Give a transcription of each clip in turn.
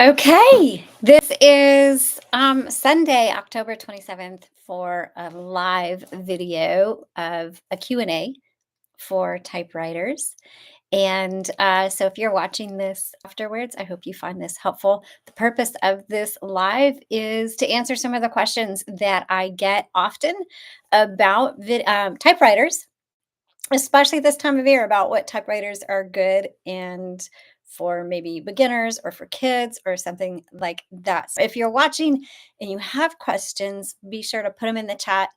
Okay, this is Sunday, October 27th for a live video of a Q&A for typewriters. And so if you're watching this afterwards, I hope you find this helpful. The purpose of this live is to answer some of the questions that I get often about typewriters, especially this time of year, about what typewriters are good and for maybe beginners or for kids or something like that. So if you're watching and you have questions, be sure to put them in the chat.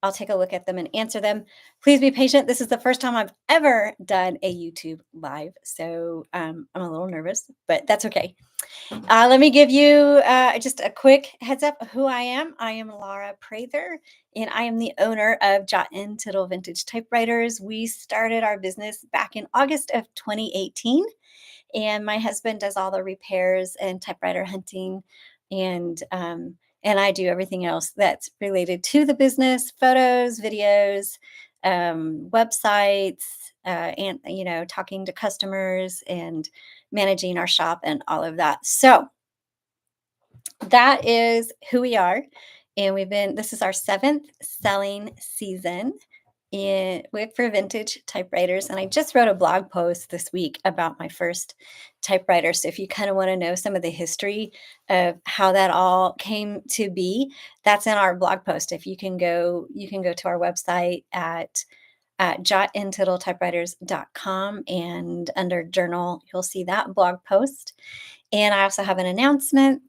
I'll take a look at them and answer them. Please be patient. This is the first time I've ever done a YouTube live, so I'm a little nervous, but that's okay. Let me give you just a quick heads up of who I am. I am Laura Prather, and I am the owner of Jot and Tittle Vintage Typewriters. We started our business back in August of 2018, and my husband does all the repairs and typewriter hunting, and I do everything else that's related to the business: photos, videos, websites, and talking to customers and managing our shop and all of that. So that is who we are. And this is our seventh selling season for vintage typewriters. And I just wrote a blog post this week about my first typewriter. So if you kind of want to know some of the history of how that all came to be, that's in our blog post. If you can go to our website at jotandtittletypewriters.com, and under journal, you'll see that blog post. And I also have an announcement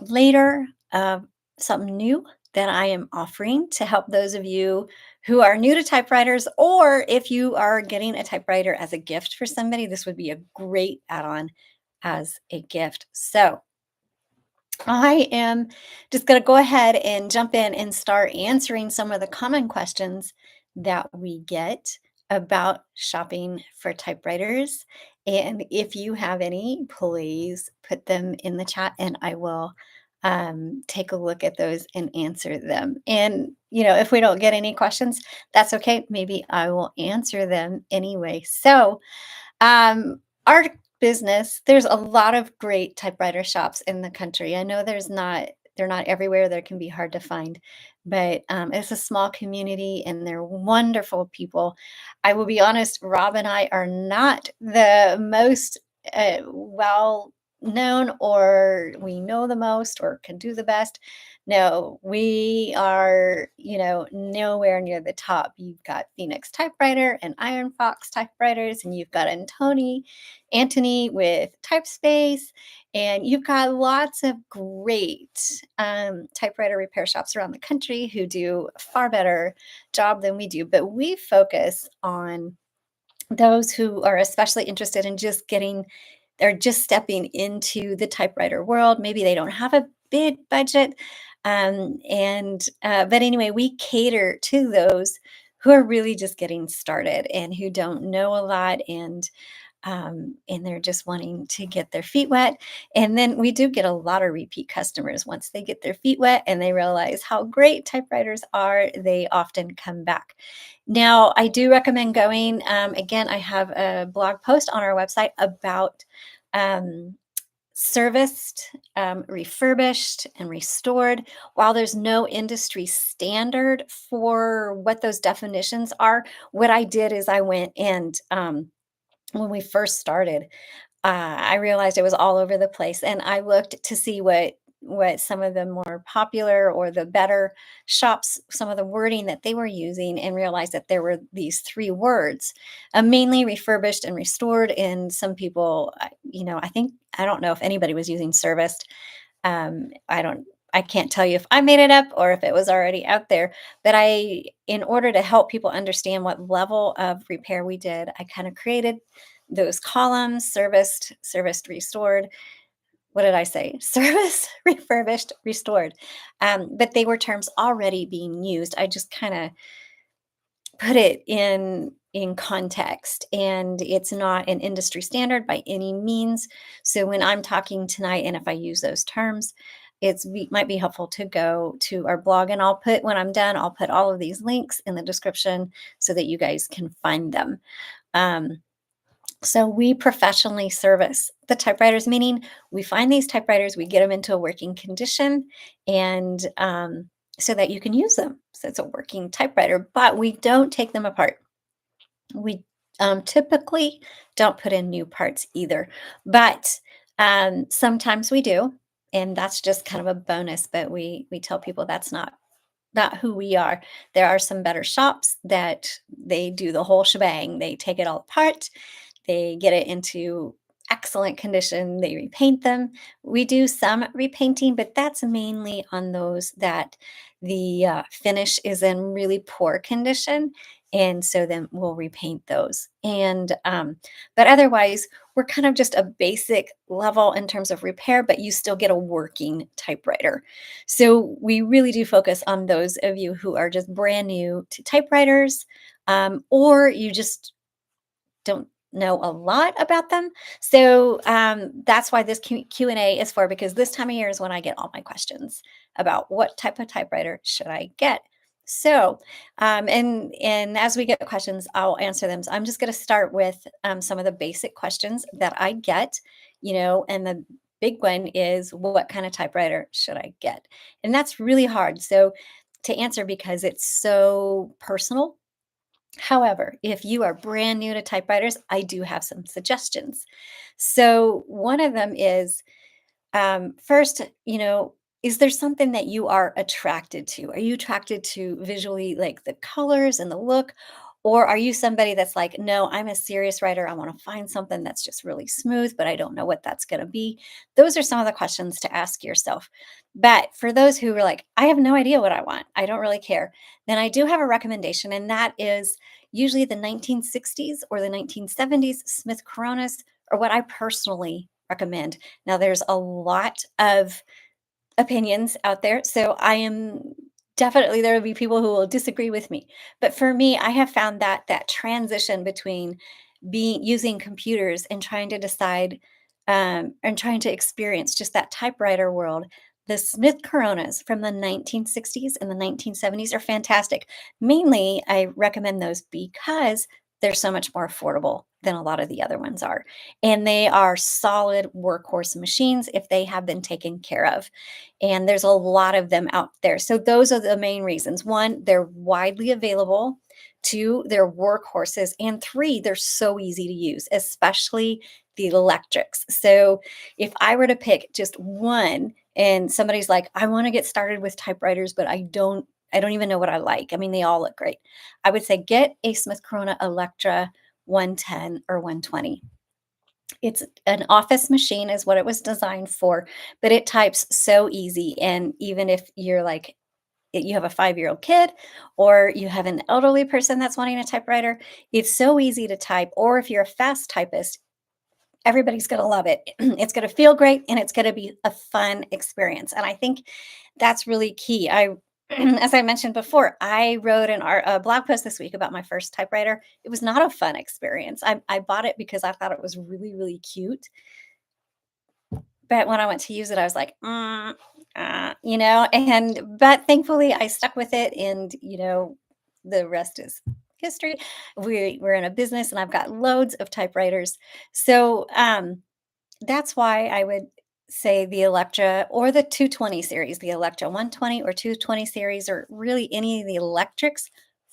later of something new that I am offering to help those of you who are new to typewriters, or if you are getting a typewriter as a gift for somebody, this would be a great add-on as a gift. So I am just going to go ahead and jump in and start answering some of the common questions that we get about shopping for typewriters. And if you have any, please put them in the chat and I will take a look at those and answer them. And, if we don't get any questions, that's okay. Maybe I will answer them anyway. So, our business, there's a lot of great typewriter shops in the country. I know they're not everywhere. They can be hard to find, but it's a small community and they're wonderful people. I will be honest, Rob and I are not the most well known, or we know the most or can do the best. No, we are, nowhere near the top. You've got Phoenix Typewriter and Iron Fox Typewriters, and you've got Antony with Typespace, and you've got lots of great typewriter repair shops around the country who do a far better job than we do. But we focus on those who are especially interested in they're just stepping into the typewriter world. Maybe they don't have a big budget. But anyway, we cater to those who are really just getting started and who don't know a lot, and they're just wanting to get their feet wet. And then we do get a lot of repeat customers. Once they get their feet wet and they realize how great typewriters are, they often come back. Now, I do recommend going. Again, I have a blog post on our website about serviced, refurbished, and restored. While there's no industry standard for what those definitions are, what I did is I went and when we first started, I realized it was all over the place, and I looked to see what some of the more popular or the better shops, some of the wording that they were using, and realized that there were these three words, mainly refurbished and restored. And some people, I don't know if anybody was using serviced. I can't tell you if I made it up or if it was already out there, but in order to help people understand what level of repair we did, I kind of created those columns: serviced, restored. What did I say? Service, refurbished, restored. But they were terms already being used. I just kind of put it in context, and it's not an industry standard by any means. So when I'm talking tonight, and if I use those terms, might be helpful to go to our blog, and when I'm done, I'll put all of these links in the description so that you guys can find them. So we professionally service the typewriters, meaning we find these typewriters, we get them into a working condition, and so that you can use them. So it's a working typewriter, but we don't take them apart. We typically don't put in new parts either, but sometimes we do, and that's just kind of a bonus. But we tell people that's not who we are. There are some better shops that they do the whole shebang. They take it all apart, they get it into excellent condition, they repaint them. We do some repainting, but that's mainly on those that the finish is in really poor condition. And so then we'll repaint those. But otherwise, we're kind of just a basic level in terms of repair, but you still get a working typewriter. So we really do focus on those of you who are just brand new to typewriters, or you just don't know a lot about them. So that's why this Q&A is for, because this time of year is when I get all my questions about what type of typewriter should I get. So and as we get questions, I'll answer them. So I'm just going to start with some of the basic questions that I get, and the big one is, what kind of typewriter should I get? And that's really hard so to answer because it's so personal. However, if you are brand new to typewriters, I do have some suggestions. So, one of them is, first, is there something that you are attracted to? Are you attracted to visually, like the colors and the look? Or are you somebody that's like, no, I'm a serious writer. I want to find something that's just really smooth, but I don't know what that's going to be. Those are some of the questions to ask yourself. But for those who are like, I have no idea what I want, I don't really care, then I do have a recommendation, and that is usually the 1960s or the 1970s Smith Coronas are what I personally recommend. Now, there's a lot of opinions out there. So I am definitely, there will be people who will disagree with me. But for me, I have found that that transition between being using computers and trying to decide and trying to experience just that typewriter world. The Smith Coronas from the 1960s and the 1970s are fantastic. Mainly, I recommend those because they're so much more affordable than a lot of the other ones are. And they are solid workhorse machines if they have been taken care of. And there's a lot of them out there. So those are the main reasons. One, they're widely available. Two, they're workhorses. And three, they're so easy to use, especially the electrics. So if I were to pick just one and somebody's like, I want to get started with typewriters, but I don't even know what I like. I mean, they all look great. I would say get a Smith Corona Electra 110 or 120. It's an office machine is what it was designed for, but it types so easy. And even if you're like, you have a 5-year-old kid or you have an elderly person that's wanting a typewriter, it's so easy to type. Or if you're a fast typist, everybody's going to love it. It's going to feel great and it's going to be a fun experience. And I think that's really key. As I mentioned before, I wrote a blog post this week about my first typewriter. It was not a fun experience. I bought it because I thought it was really, really cute. But when I went to use it, I was like, but thankfully I stuck with it. And, the rest is history. We're in a business and I've got loads of typewriters. So, that's why I would say the Electra or the 220 series, the Electra 120 or 220 series, or really any of the electrics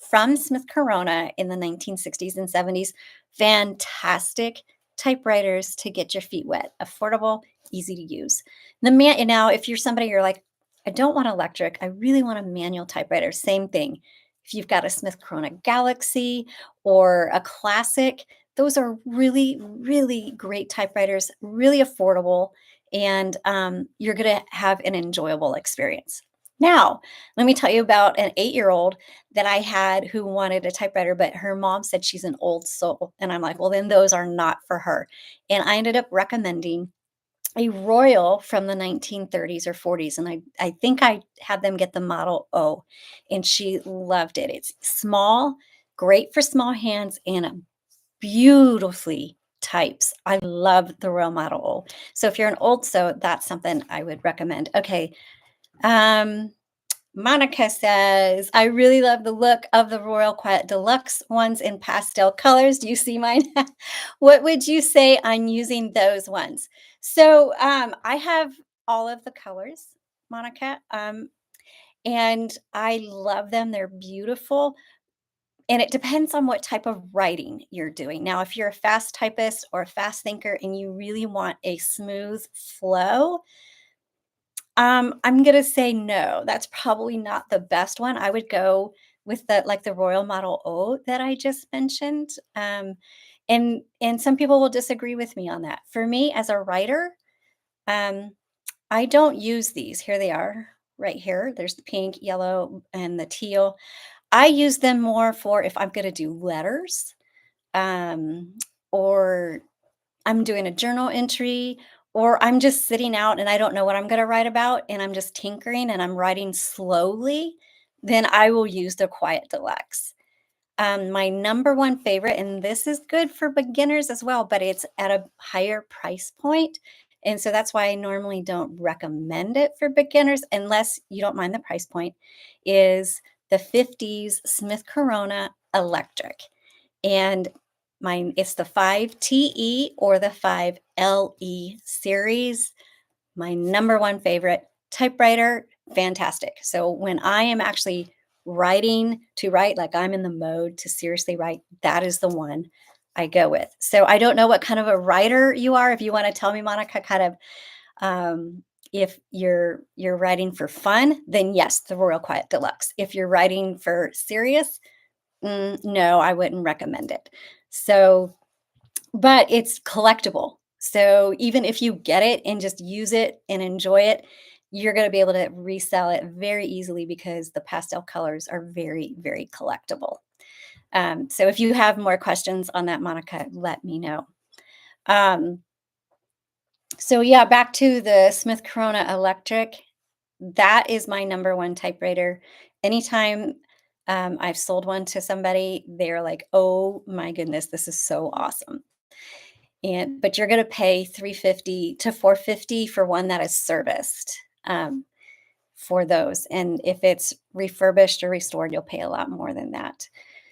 from Smith Corona in the 1960s and 70s. Fantastic typewriters to get your feet wet, affordable, easy to use. Now, if you're somebody you're like, I don't want electric, I really want a manual typewriter, same thing. If you've got a Smith Corona Galaxy or a Classic, those are really, really great typewriters, really affordable, and you're going to have an enjoyable experience. Now, let me tell you about an 8-year-old that I had who wanted a typewriter, but her mom said she's an old soul. And I'm like, well, then those are not for her. And I ended up recommending a Royal from the 1930s or 40s. And I think I had them get the Model O, and she loved it. It's small, great for small hands, and beautifully types. I love the Royal Model O. So if you're an old sew, that's something I would recommend. Okay. Um, Monica says, I really love the look of the Royal Quiet Deluxe ones in pastel colors. Do you see mine? What would you say on using those ones? So I have all of the colors, Monica, and I love them. They're beautiful. And it depends on what type of writing you're doing. Now, if you're a fast typist or a fast thinker and you really want a smooth flow, I'm gonna say no. That's probably not the best one. I would go with the Royal Model O that I just mentioned. And some people will disagree with me on that. For me as a writer, um, I don't use these. Here they are, right here. There's the pink, yellow, and the teal. I use them more for if I'm gonna do letters, um, or I'm doing a journal entry, or I'm just sitting out and I don't know what I'm going to write about and I'm just tinkering and I'm writing slowly, then I will use the Quiet Deluxe. My number one favorite, and this is good for beginners as well, but it's at a higher price point. And so that's why I normally don't recommend it for beginners unless you don't mind the price point, is the 50s Smith Corona Electric. And mine, it's the 5TE or the 5LE series. My number one favorite typewriter, fantastic. So when I am actually writing to write, like I'm in the mode to seriously write, that is the one I go with. So I don't know what kind of a writer you are. If you want to tell me, Monica, kind of if you're writing for fun, then yes, the Royal Quiet Deluxe. If you're writing for serious, no, I wouldn't recommend it. So, but it's collectible. So even if you get it and just use it and enjoy it, you're going to be able to resell it very easily because the pastel colors are very, very collectible. So if you have more questions on that, Monica, let me know. Um, so yeah, back to the Smith Corona Electric. That is my number one typewriter. Anytime I've sold one to somebody, they're like, "Oh my goodness, this is so awesome." And but you're gonna pay 350 to 450 for one that is serviced, for those, and if it's refurbished or restored, you'll pay a lot more than that.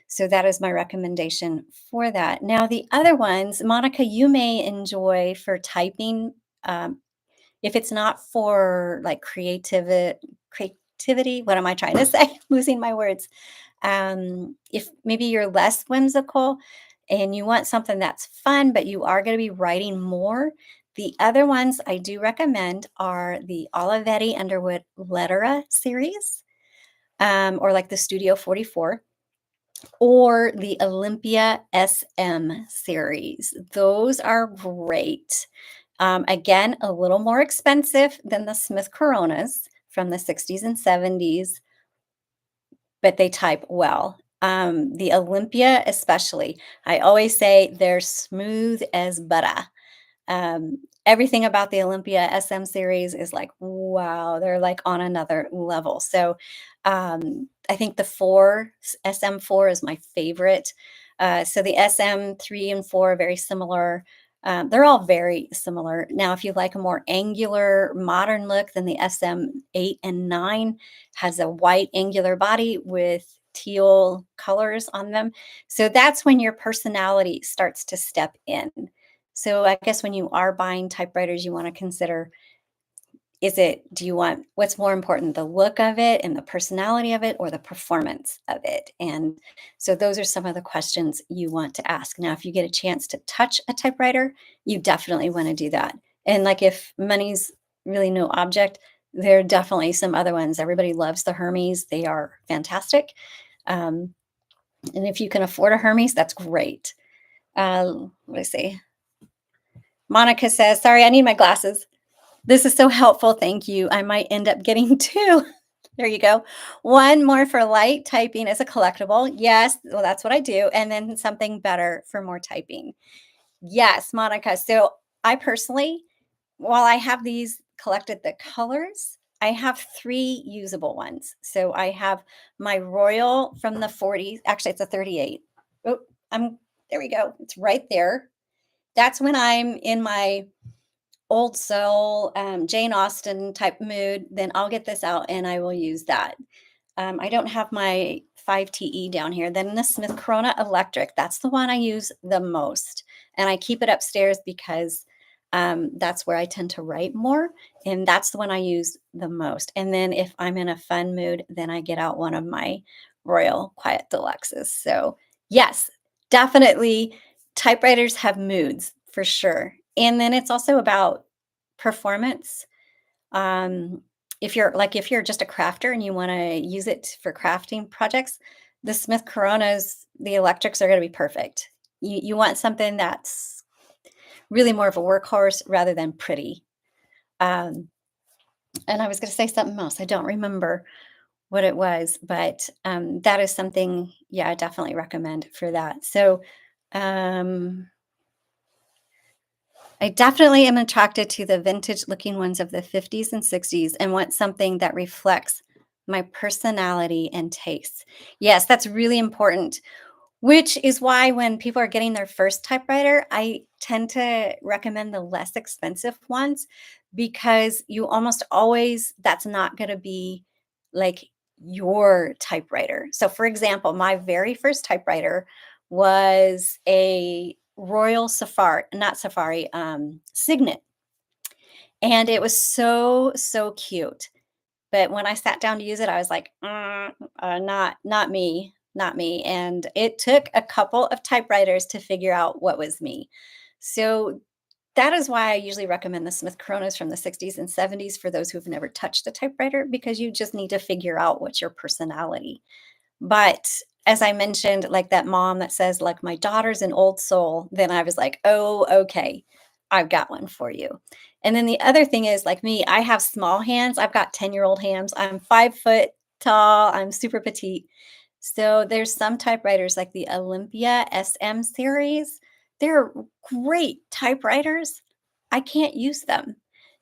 So that is my recommendation for that. Now the other ones, Monica, you may enjoy for typing, um, if it's not for, like, creativity, what am I trying to say? Losing my words. If maybe you're less whimsical and you want something that's fun, but you are gonna be writing more, the other ones I do recommend are the Olivetti Underwood Lettera series, or like the Studio 44, or the Olympia SM series. Those are great. Again, a little more expensive than the Smith Coronas from the 60s and 70s, but they type well. The Olympia, especially, I always say they're smooth as butter. Everything about the Olympia SM series is like, wow, they're like on another level. So I think the SM4 is my favorite. So the SM3 and 4 are very similar. They're all very similar. Now, if you like a more angular, modern look, then the SM8 and 9 has a white angular body with teal colors on them. So that's when your personality starts to step in. So I guess when you are buying typewriters, you want to consider, do you want, what's more important, the look of it and the personality of it or the performance of it? And so those are some of the questions you want to ask. Now, if you get a chance to touch a typewriter, you definitely want to do that. And like if money's really no object, there are definitely some other ones. Everybody loves the Hermes. They are fantastic. Um, and if you can afford a Hermes, that's great. What do I say? Monica says, sorry, I need my glasses. This is so helpful. Thank you. I might end up getting two. There you go. One more for light typing as a collectible. Yes, well, that's what I do. And then something better for more typing. Yes, Monica. So I personally, while I have these collected the colors, I have three usable ones. So I have my Royal from the 40s. Actually, it's a 38. Oh, there we go. It's right there. That's when I'm in my old soul, Jane Austen type mood, then I'll get this out and I will use that. I don't have my 5TE down here. Then the Smith Corona Electric, that's the one I use the most. And I keep it upstairs because that's where I tend to write more. And that's the one I use the most. And then if I'm in a fun mood, then I get out one of my Royal Quiet Deluxes. So, yes, definitely typewriters have moods for sure. And then it's also about performance. Um, if you're just a crafter and you want to use it for crafting projects, the Smith Coronas, the electrics are going to be perfect. You want something that's really more of a workhorse rather than pretty. Um, and I was going to say something else. I don't remember what it was, but that is something, yeah, I definitely recommend for that. So, um, I definitely am attracted to the vintage looking ones of the 50s and 60s and want something that reflects my personality and tastes. Yes, that's really important, which is why when people are getting their first typewriter, I tend to recommend the less expensive ones because you almost always, that's not going to be like your typewriter. So, for example, my very first typewriter was a Royal Safari, not Safari, Signet. And it was so, so cute. But when I sat down to use it, I was like, not me, not me. And it took a couple of typewriters to figure out what was me. So that is why I usually recommend the Smith Coronas from the 60s and 70s for those who've never touched a typewriter, because you just need to figure out what's your personality. But as I mentioned, like that mom that says, like, my daughter's an old soul, then I was like, oh, okay, I've got one for you. And then the other thing is, like me, I have small hands. I've got 10-year-old hands. I'm 5 foot tall. I'm super petite. So there's some typewriters like the Olympia SM series. They're great typewriters. I can't use them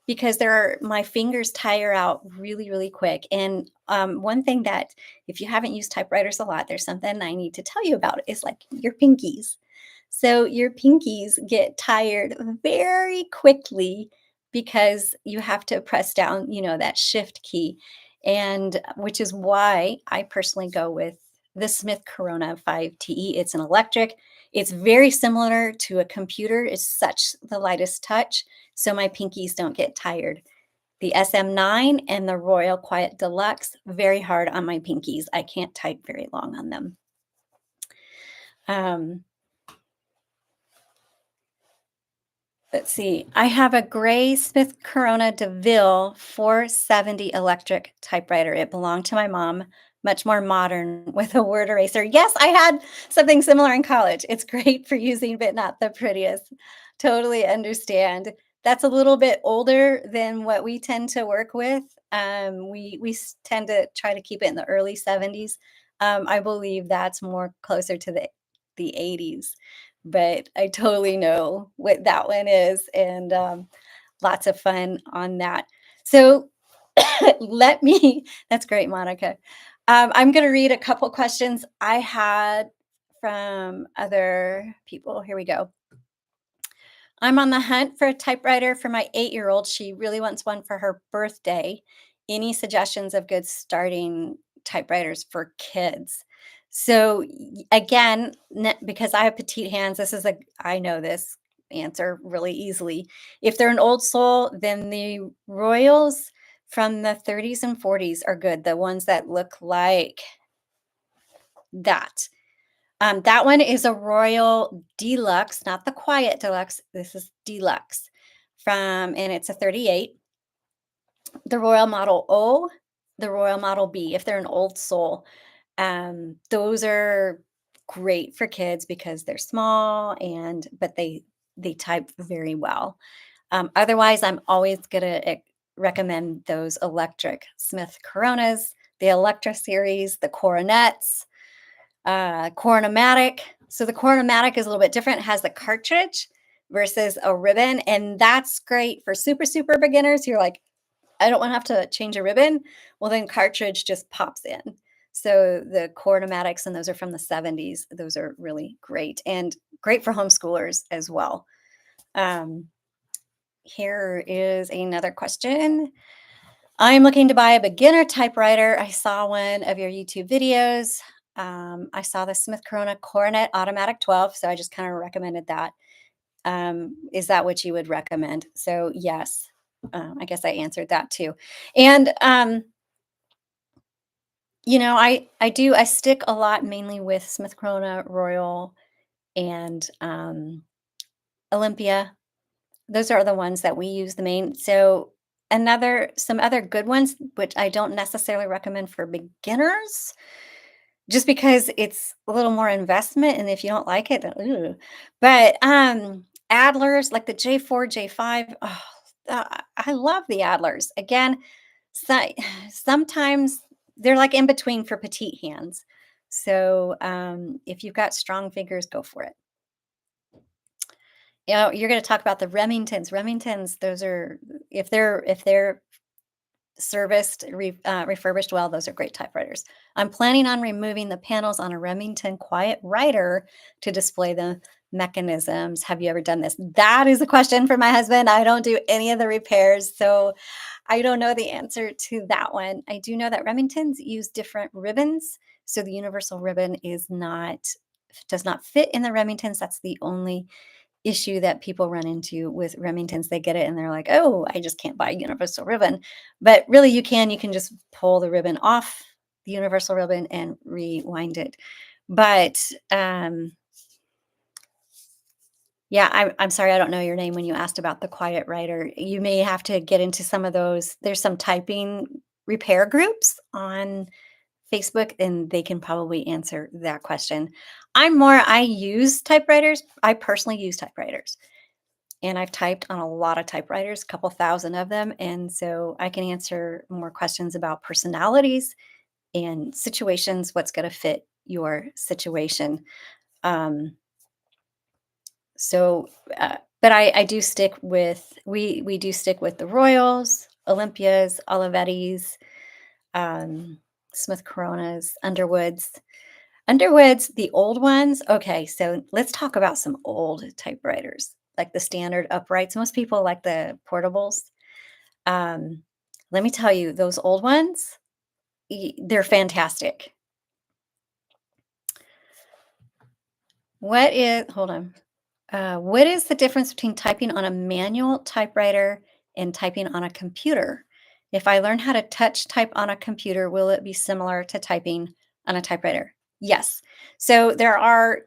because my fingers tire out really, really quick. And one thing that, if you haven't used typewriters a lot, there's something I need to tell you about is like your pinkies. So your pinkies get tired very quickly because you have to press down, that shift key. And which is why I personally go with the Smith Corona 5TE. It's an electric. It's very similar to a computer. It's such the lightest touch. So my pinkies don't get tired. The SM9 and the Royal Quiet Deluxe, very hard on my pinkies. I can't type very long on them. Um, let's see. I have a gray Smith Corona DeVille 470 electric typewriter. It belonged to my mom, much more modern with a word eraser. Yes, I had something similar in college. It's great for using, but not the prettiest. Totally understand. That's a little bit older than what we tend to work with. We tend to try to keep it in the early 70s. I believe that's more closer to the 80s, but I totally know what that one is, and lots of fun on that. So let me, that's great, Monica. I'm going to read a couple questions I had from other people. Here we go. I'm on the hunt for a typewriter for my 8-year-old. She really wants one for her birthday. Any suggestions of good starting typewriters for kids? So again, because I have petite hands, I know this answer really easily. If they're an old soul, then the Royals from the 30s and 40s are good. The ones that look like that. That one is a Royal Deluxe, not the Quiet Deluxe. This is Deluxe and it's a 38. The Royal Model O, the Royal Model B, if they're an old soul. Those are great for kids because they're small but they type very well. Otherwise, I'm always gonna recommend those electric Smith Coronas, the Electra series, the Coronets, Coronomatic. So the Coronomatic is a little bit different. It has the cartridge versus a ribbon, and that's great for super, super beginners. You're like, I don't want to have to change a ribbon. Well, then cartridge just pops in. So the Coronamatics, and those are from the 70s. Those are really great and great for homeschoolers as well. Um, Here is another question. I'm looking to buy a beginner typewriter. I saw one of your YouTube videos. I saw the Smith Corona Coronet Automatic 12, so I just kind of recommended that. Is that what you would recommend? So yes, I guess I answered that too. And I stick a lot mainly with Smith Corona Royal and Olympia. Those are the ones that we use the main. So some other good ones, which I don't necessarily recommend for beginners, just because it's a little more investment, and if you don't like it, then ooh. But, Adlers, like the J4, J5, oh, I love the Adlers. Again, so sometimes they're like in between for petite hands. So, if you've got strong fingers, go for it. You're gonna talk about the Remingtons. Remingtons, those are if they're serviced, refurbished well, those are great typewriters. I'm planning on removing the panels on a Remington Quiet Writer to display the mechanisms. Have you ever done this? That is a question for my husband. I don't do any of the repairs, so I don't know the answer to that one. I do know that Remingtons use different ribbons, so the universal ribbon does not fit in the Remingtons. That's the only issue that people run into with Remingtons. They get it and they're like, "Oh, I just can't buy a universal ribbon." But really you can just pull the ribbon off the universal ribbon and rewind it. But yeah, I'm sorry, I don't know your name when you asked about the quiet writer. You may have to get into some of those. There's some typing repair groups on Facebook, and they can probably answer that question. I use typewriters. I personally use typewriters. And I've typed on a lot of typewriters, a couple thousand of them. And so I can answer more questions about personalities and situations, what's going to fit your situation. Um, so, but I do stick with, we do stick with the Royals, Olympias, Olivetti's, um, Smith Coronas, Underwoods. Underwoods, the old ones. Okay, so let's talk about some old typewriters, like the standard uprights. Most people like the portables. Um, Let me tell you, those old ones, they're fantastic. Hold on. What is the difference between typing on a manual typewriter and typing on a computer? If I learn how to touch type on a computer, will it be similar to typing on a typewriter? Yes. So there are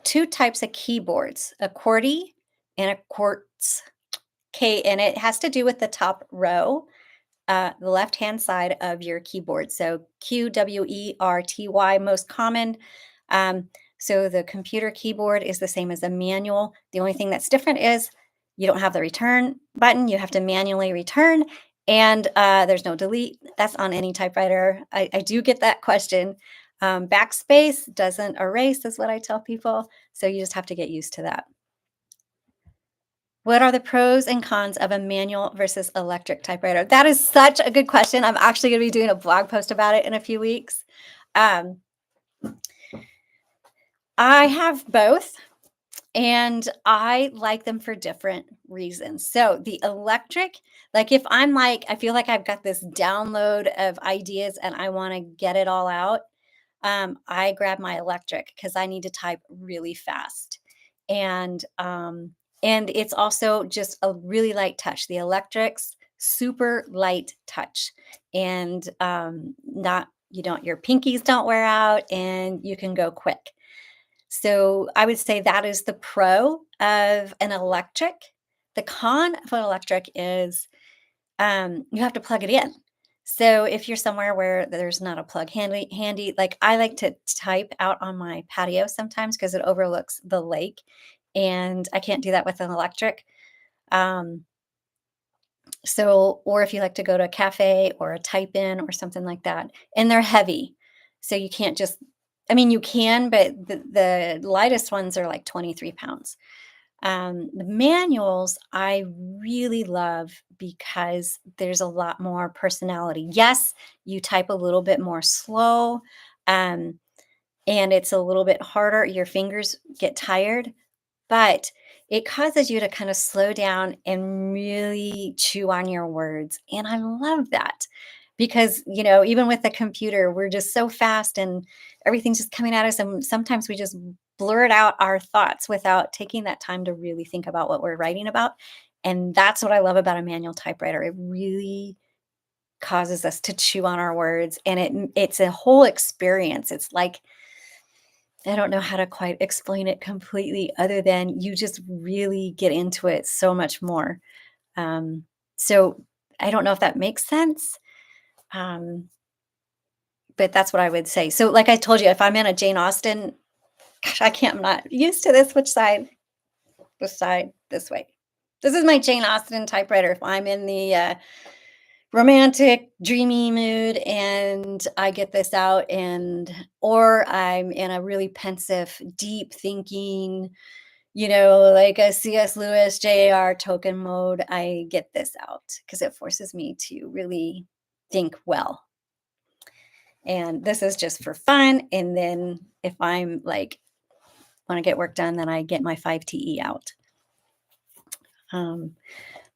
two types of keyboards, a QWERTY and a quartz. And it has to do with the top row, the left-hand side of your keyboard. So QWERTY, most common. Um, so the computer keyboard is the same as a manual. The only thing that's different is you don't have the return button. You have to manually return, and there's no delete. That's on any typewriter. I do get that question. Backspace doesn't erase, is what I tell people. So you just have to get used to that. What are the pros and cons of a manual versus electric typewriter? That is such a good question. I'm actually going to be doing a blog post about it in a few weeks. Um, I have both, and I like them for different reasons. So, the electric, like if I'm like, I feel like I've got this download of ideas and I want to get it all out, I grab my electric because I need to type really fast. And it's also just a really light touch. The electrics, super light touch. And not you don't your pinkies don't wear out and you can go quick. So I would say that is the pro of an electric. The con of an electric is you have to plug it in. So if you're somewhere where there's not a plug handy, like I like to type out on my patio sometimes because it overlooks the lake, and I can't do that with an electric. Um, or if you like to go to a cafe or a type in or something like that, and they're heavy, so you can't just. I mean, you can, but the lightest ones are like 23 pounds. The manuals I really love because there's a lot more personality. Yes, you type a little bit more slow, um, and it's a little bit harder. Your fingers get tired, but it causes you to kind of slow down and really chew on your words. And I love that because, even with the computer, we're just so fast and everything's just coming at us. And sometimes we just blurt out our thoughts without taking that time to really think about what we're writing about. And that's what I love about a manual typewriter. It really causes us to chew on our words, and it's a whole experience. It's like, I don't know how to quite explain it completely other than you just really get into it so much more. Um, so I don't know if that makes sense, um, but that's what I would say. So, like I told you, if I'm in a Jane Austen, gosh, I can't. I'm not used to this. Which side? This side? This way. This is my Jane Austen typewriter. If I'm in the romantic, dreamy mood and I get this out, or I'm in a really pensive, deep thinking, like a C.S. Lewis, J.R. Tolkien mode, I get this out because it forces me to really think well. And this is just for fun. And then if I'm like, want to get work done, then I get my 5TE out.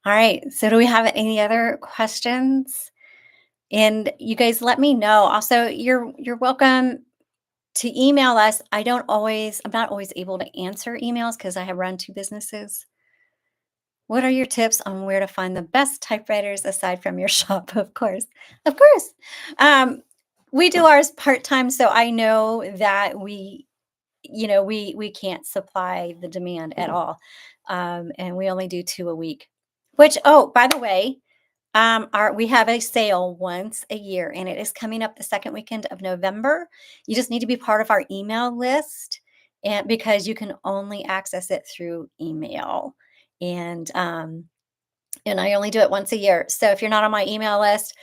All right. So do we have any other questions? And you guys let me know. Also, you're welcome to email us. I'm not always able to answer emails because I have run two businesses. What are your tips on where to find the best typewriters aside from your shop? Of course. Of course. Um, we do ours part-time, so I know that we can't supply the demand at all. And we only do two a week. Which, oh, by the way, we have a sale once a year, and it is coming up the second weekend of November. You just need to be part of our email list, and because you can only access it through email, and I only do it once a year. So if you're not on my email list,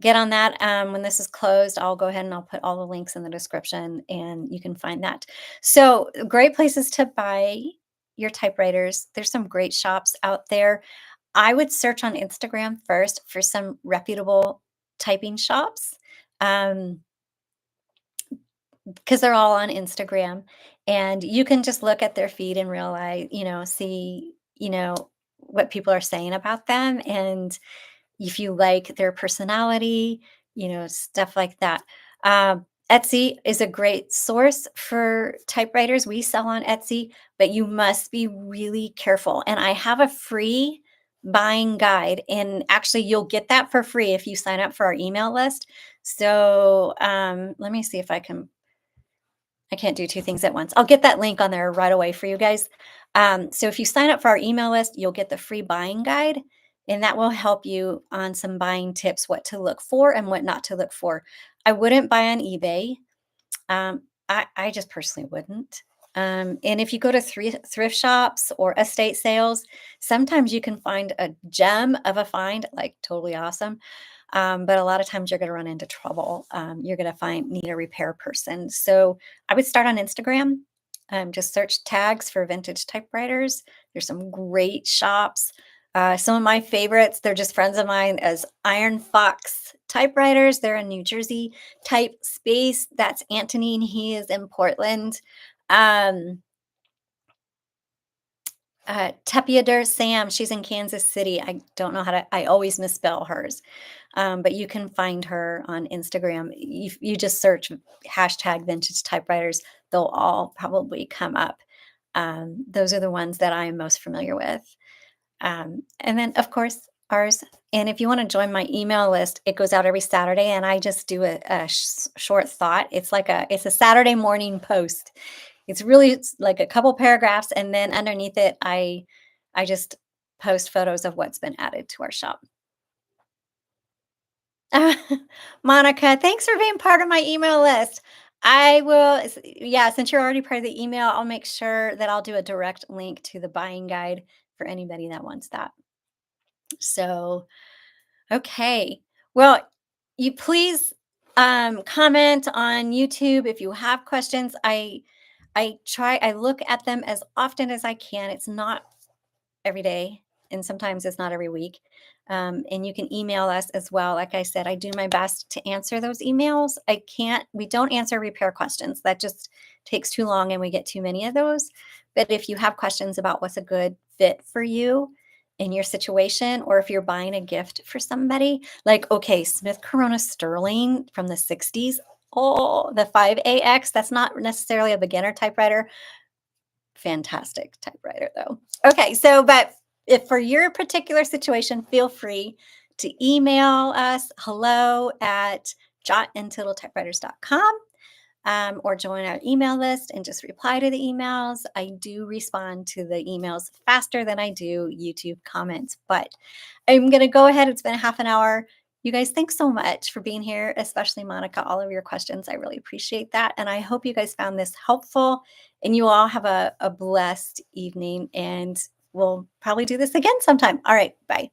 get on that. When this is closed, I'll go ahead and I'll put all the links in the description, and you can find that. So great places to buy your typewriters. There's some great shops out there. I would search on Instagram first for some reputable typing shops, um, because they're all on Instagram, and you can just look at their feed and realize, see, what people are saying about them, and if you like their personality, stuff like that. Etsy is a great source for typewriters. We sell on Etsy, but you must be really careful. And I have a free buying guide, and actually, you'll get that for free if you sign up for our email list. So let me see if I can't do two things at once. I'll get that link on there right away for you guys. So if you sign up for our email list, you'll get the free buying guide, and that will help you on some buying tips, what to look for and what not to look for. I wouldn't buy on eBay. I just personally wouldn't. And if you go to thrift shops or estate sales, sometimes you can find a gem of a find, like totally awesome. But a lot of times you're going to run into trouble. You're going to need a repair person. So I would start on Instagram. Just search tags for vintage typewriters. There's some great shops. Some of my favorites, they're just friends of mine, as Iron Fox Typewriters. They're in New Jersey. Type Space, that's Anthony, and he is in Portland. Um, Tepiader Sam, she's in Kansas City. I don't know I always misspell hers. But you can find her on Instagram. You just search hashtag vintage typewriters, they'll all probably come up. Those are the ones that I'm most familiar with. And then, of course, ours. And if you want to join my email list, it goes out every Saturday, and I just do a short thought. It's a Saturday morning post. It's like a couple paragraphs, and then underneath it, I just post photos of what's been added to our shop. Monica, thanks for being part of my email list. Yeah, since you're already part of the email, I'll make sure that I'll do a direct link to the buying guide for anybody that wants that. So, okay. Well, you please comment on YouTube if you have questions. I look at them as often as I can. It's not every day, and sometimes it's not every week. And you can email us as well. Like I said, I do my best to answer those emails. We don't answer repair questions. That just takes too long and we get too many of those. But if you have questions about what's a good fit for you in your situation, or if you're buying a gift for somebody, like, okay, Smith Corona Sterling from the 60s. Oh, the 5AX, that's not necessarily a beginner typewriter. Fantastic typewriter though. Okay, so but if for your particular situation, feel free to email us hello at jotandtittletypewriters.com, or join our email list and just reply to the emails. I do respond to the emails faster than I do YouTube comments, but I'm going to go ahead. It's been a half an hour. You guys, thanks so much for being here, especially Monica, all of your questions. I really appreciate that. And I hope you guys found this helpful and you all have a blessed evening. And we'll probably do this again sometime. All right. Bye.